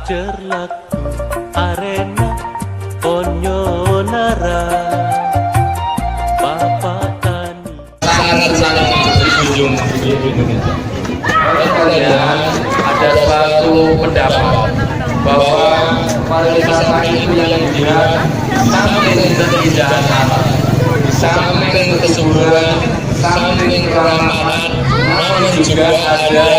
Pacer laku arena Ponyonara Bapak Tani sangat-sangat berkunjung di Indonesia. Ada suatu pendapat bahwa pariwisata itu yang dilihat samping keindahan alam, samping kesuburan, samping keramahan, namun juga ada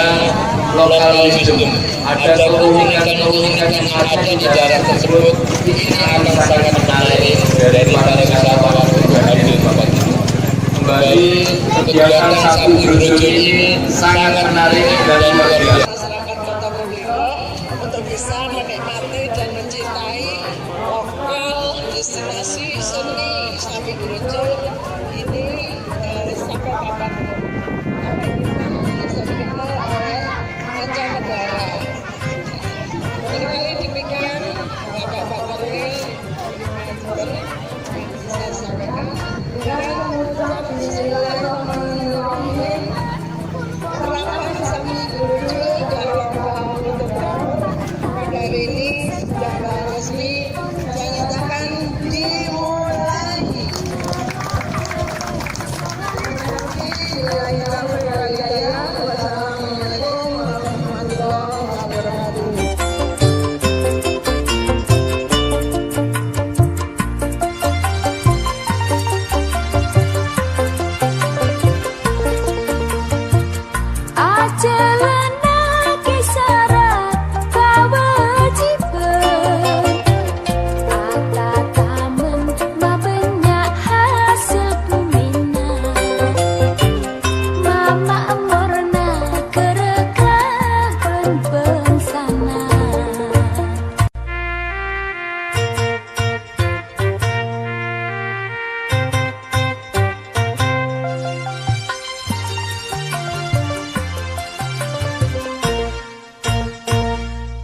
lokalisme, ada keunikan-keunikan yang ada di daerah tersebut. Ini akan sangat menarik dari pariwisata hadir Bapak. Kembali kegiatan Sapu Brojo ini sangat menarik dan luar biasa. Masyarakat Kota Bojonegoro untuk bisa menikmati dan mencintai lokal destinasi seni Sapu Brojo ini sampai kapanpun. Sampai kita bisa dikenal oleh mancanegara. Barangkali demikian Bapak Wakil saya sampaikan. Bismillahirrahmanirrahim. Harapan Sapu Brojo dalam tahun pada hari ini secara resmi dinyatakan dimulai. Wassalamualaikum warahmatullahi wabarakatuh.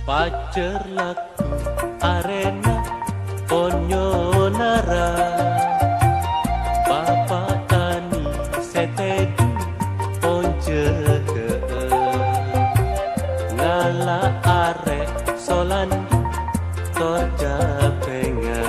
Pacer laku arena Ponyonara Bapak Tani setedu ponce ngala arek solandi torja pengen.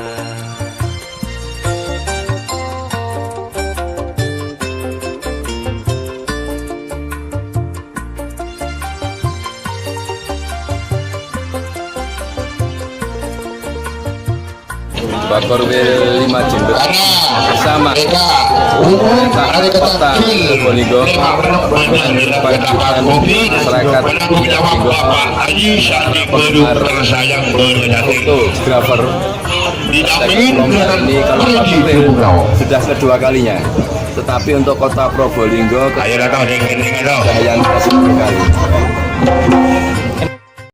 Bapak Korwil 5 Jember bersama pemerintah kota Probolinggo masyarakat Probolinggo fotografer ini kalau sudah kedua kalinya, tetapi untuk kota Probolinggo sudah yang ke-10 kali.